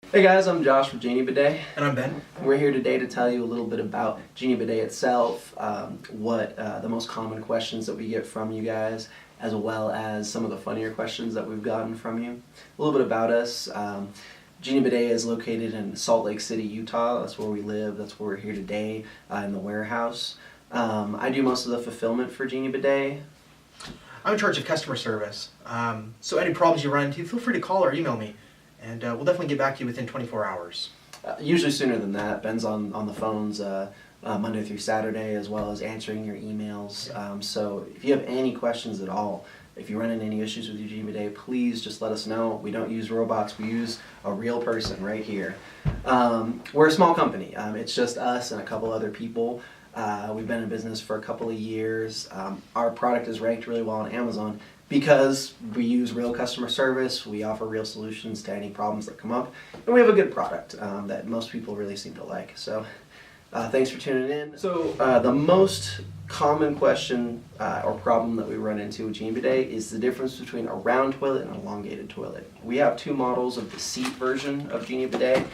Hey guys, I'm Josh from GenieBidet. And I'm Ben. We're here today to tell you a little bit about GenieBidet itself, what the most common questions that we get from you guys, as well as some of the funnier questions that we've gotten from you. A little bit about us. GenieBidet is located in Salt Lake City, Utah. That's where we live. That's where we're here today in the warehouse. I do most of the fulfillment for GenieBidet. I'm in charge of customer service. So any problems you run into, feel free to call or email me. And we'll definitely get back to you within 24 hours. Usually sooner than that. Ben's on the phones Monday through Saturday, as well as answering your emails. So if you have any questions at all, if you run into any issues with your GenieBidet, please just let us know. We don't use robots. We use a real person right here. We're a small company. It's just us and a couple other people. We've been in business for a couple of years. Our product is ranked really well on Amazon because we use real customer service, we offer real solutions to any problems that come up, and we have a good product that most people really seem to like. So thanks for tuning in. So the most common question or problem that we run into with GenieBidet is the difference between a round toilet and an elongated toilet. We have two models of the seat version of GenieBidet.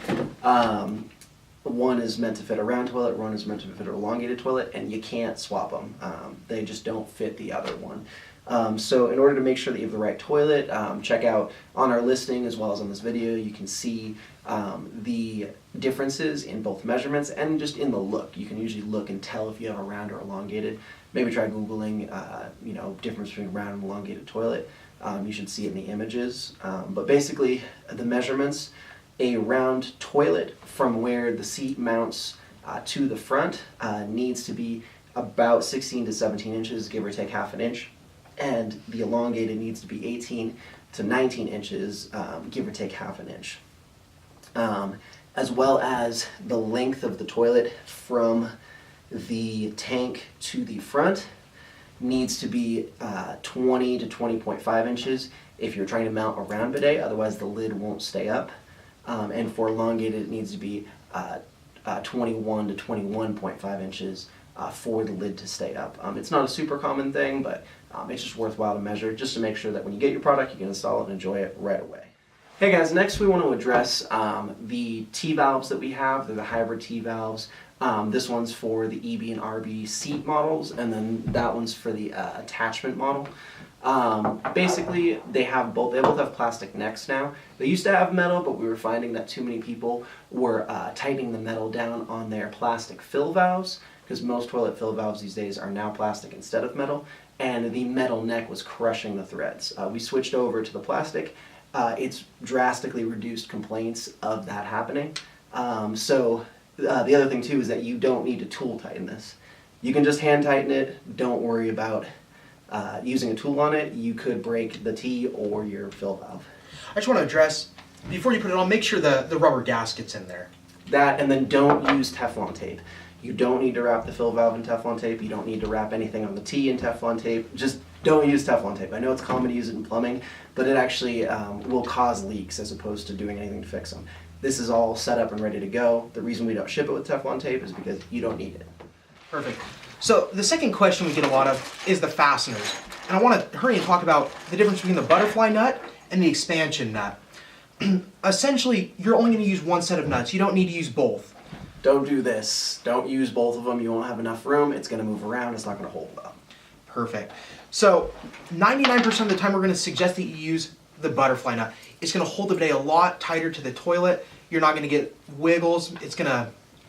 One is meant to fit a round toilet, one is meant to fit an elongated toilet, and you can't swap them. They just don't fit the other one. So in order to make sure that you have the right toilet, check out on our listing as well as on this video, you can see the differences in both measurements and just in the look. You can usually look and tell if you have a round or elongated. Maybe try Googling, difference between round and elongated toilet. You should see it in the images. But basically, the measurements, a round toilet from where the seat mounts to the front needs to be about 16 to 17 inches, give or take half an inch. And the elongated needs to be 18 to 19 inches, give or take half an inch. As well as the length of the toilet from the tank to the front needs to be 20 to 20.5 inches if you're trying to mount a round bidet, otherwise the lid won't stay up. And for elongated, it needs to be 21 to 21.5 inches for the lid to stay up. It's not a super common thing, but it's just worthwhile to measure just to make sure that when you get your product, you can install it and enjoy it right away. Hey guys, next we want to address the T-valves that we have. They're the hybrid T-valves. This one's for the EB and RB seat models, and then that one's for the attachment model. Basically, they both have plastic necks now. They used to have metal, but we were finding that too many people were tightening the metal down on their plastic fill valves, because most toilet fill valves these days are now plastic instead of metal, and the metal neck was crushing the threads. We switched over to the plastic. It's drastically reduced complaints of that happening. The other thing too is that you don't need to tool tighten this. You can just hand tighten it. Don't worry about using a tool on it. You could break the T or your fill valve. I just want to address, before you put it on, make sure the rubber gasket's in there. That, and then don't use Teflon tape. You don't need to wrap the fill valve in Teflon tape. You don't need to wrap anything on the T in Teflon tape. Just don't use Teflon tape. I know it's common to use it in plumbing, but it actually will cause leaks as opposed to doing anything to fix them. This is all set up and ready to go. The reason we don't ship it with Teflon tape is because you don't need it. Perfect. So the second question we get a lot of is the fasteners. And I want to hurry and talk about the difference between the butterfly nut and the expansion nut. Essentially, you're only going to use one set of nuts. You don't need to use both. Don't do this. Don't use both of them. You won't have enough room. It's going to move around. It's not going to hold well. Perfect. So 99% of the time we're going to suggest that you use the butterfly nut. It's going to hold the bidet a lot tighter to the toilet. You're not going to get wiggles. It's just going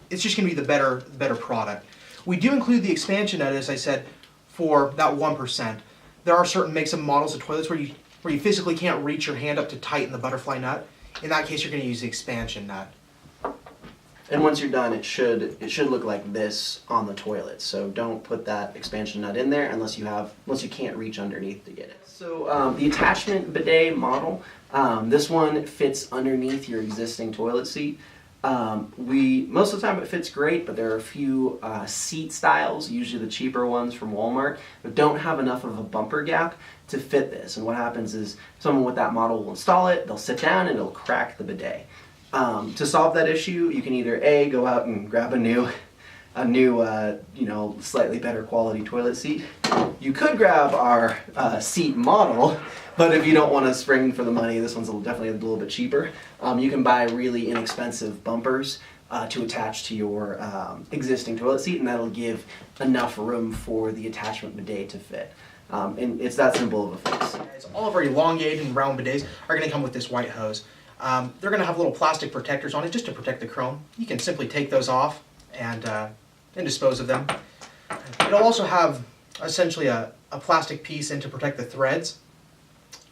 to be the better product. We do include the expansion nut, as I said, for that 1%. There are certain makes and models of toilets where you physically can't reach your hand up to tighten the butterfly nut. In that case, you're going to use the expansion nut. And once you're done, it should look like this on the toilet. So don't put that expansion nut in there unless you can't reach underneath to get it. So the attachment bidet model, this one fits underneath your existing toilet seat. Most of the time it fits great, but there are a few seat styles, usually the cheaper ones from Walmart, that don't have enough of a bumper gap to fit this. And what happens is someone with that model will install it, they'll sit down, and it'll crack the bidet. To solve that issue, you can either A, go out and grab a new a new, slightly better quality toilet seat, you could grab our seat model, but if you don't want to spring for the money, this one's definitely a little bit cheaper. You can buy really inexpensive bumpers to attach to your existing toilet seat, and that'll give enough room for the attachment bidet to fit. And it's that simple of a fix. All of our elongated and round bidets are going to come with this white hose. They're going to have little plastic protectors on it just to protect the chrome. You can simply take those off and dispose of them. It'll also have essentially a plastic piece in to protect the threads.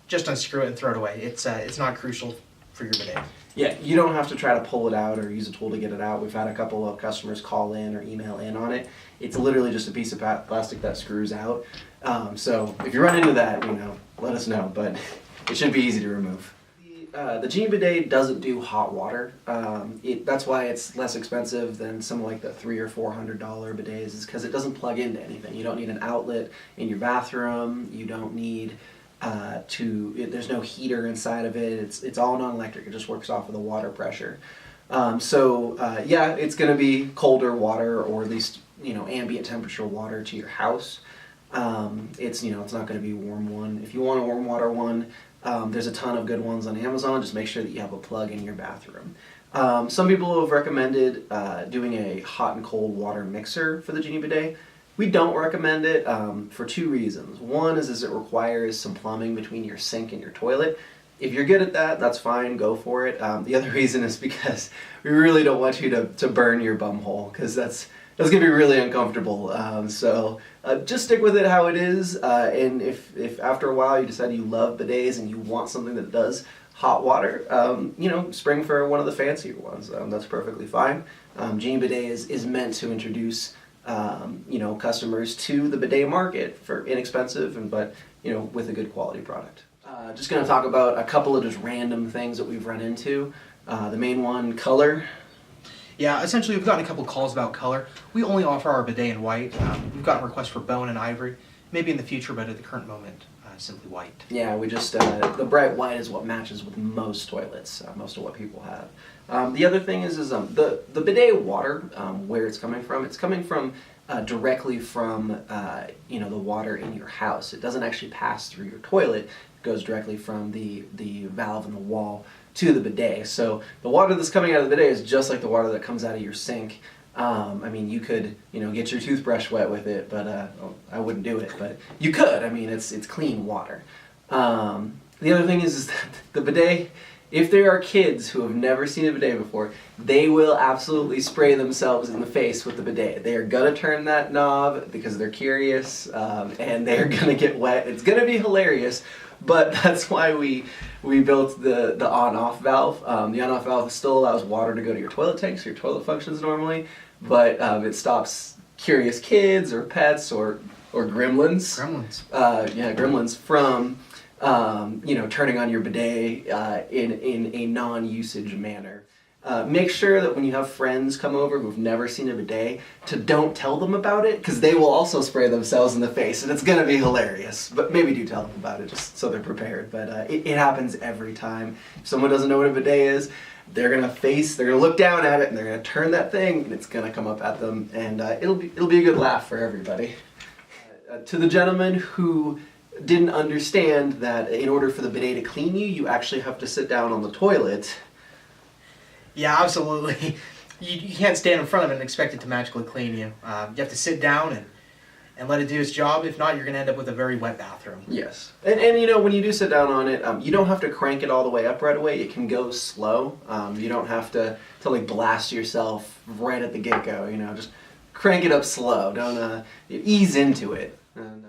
Just unscrew it and throw it away. It's not crucial for your bidet. Yeah, you don't have to try to pull it out or use a tool to get it out. We've had a couple of customers call in or email in on it. It's literally just a piece of plastic that screws out. So if you run into that, let us know, but it should be easy to remove. The GenieBidet doesn't do hot water. That's why it's less expensive than some like the $300 or $400 bidets, is because it doesn't plug into anything. You don't need an outlet in your bathroom. You don't need there's no heater inside of it. It's all non-electric. It just works off of the water pressure. Yeah, it's going to be colder water, or at least ambient temperature water to your house. It's not going to be a warm one. If you want a warm water one, there's a ton of good ones on Amazon. Just make sure that you have a plug in your bathroom. Some people have recommended doing a hot and cold water mixer for the GenieBidet. We don't recommend it for two reasons. One is it requires some plumbing between your sink and your toilet. If you're good at that, that's fine, go for it. The other reason is because we really don't want you to burn your bum hole, because that's going to be really uncomfortable. So just stick with it how it is, and if after a while you decide you love bidets and you want something that does hot water, spring for one of the fancier ones. That's perfectly fine. GenieBidet is meant to introduce customers to the bidet market for inexpensive but with a good quality product. Just going to talk about a couple of just random things that we've run into. The main one, color. Yeah, essentially we've gotten a couple calls about color. We only offer our bidet in white. We've gotten requests for bone and ivory, maybe in the future, but at the current moment, simply white. Yeah, we just, the bright white is what matches with most toilets, most of what people have. The other thing is the bidet water, where it's coming from directly from, the water in your house. It doesn't actually pass through your toilet. It goes directly from the valve in the wall to the bidet. So the water that's coming out of the bidet is just like the water that comes out of your sink. You could, get your toothbrush wet with it, but I wouldn't do it. But you could. It's clean water. The other thing is that the bidet, if there are kids who have never seen a bidet before, they will absolutely spray themselves in the face with the bidet. They are gonna turn that knob because they're curious, and they're gonna get wet. It's gonna be hilarious, but that's why we built the on-off valve. The on-off valve still allows water to go to your toilet tank, so your toilet functions normally, but it stops curious kids or pets or gremlins. Gremlins from turning on your bidet in a non-usage manner. Make sure that when you have friends come over who've never seen a bidet, to don't tell them about it, because they will also spray themselves in the face, and it's going to be hilarious. But maybe do tell them about it just so they're prepared. But it happens every time. If someone doesn't know what a bidet is, they're going to look down at it, and they're going to turn that thing, and it's going to come up at them, and it'll be a good laugh for everybody. To the gentleman who didn't understand that in order for the bidet to clean you, you actually have to sit down on the toilet. Yeah, absolutely. You can't stand in front of it and expect it to magically clean you. You have to sit down and let it do its job. If not, you're going to end up with a very wet bathroom. Yes. And when you do sit down on it, you don't have to crank it all the way up right away. It can go slow. You don't have to blast yourself right at the get-go. Just crank it up slow. Don't ease into it.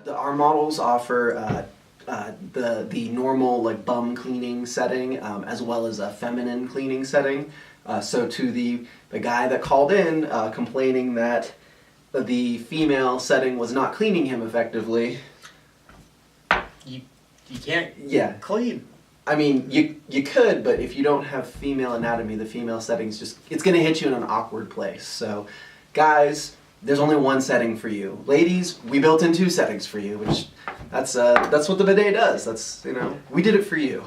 Our models offer the normal bum cleaning setting, as well as a feminine cleaning setting. So to the guy that called in complaining that the female setting was not cleaning him effectively, you can't clean. You could, but if you don't have female anatomy, the female setting's it's going to hit you in an awkward place. So guys, there's only one setting for you. Ladies, we built in two settings for you, which that's what the bidet does. We did it for you.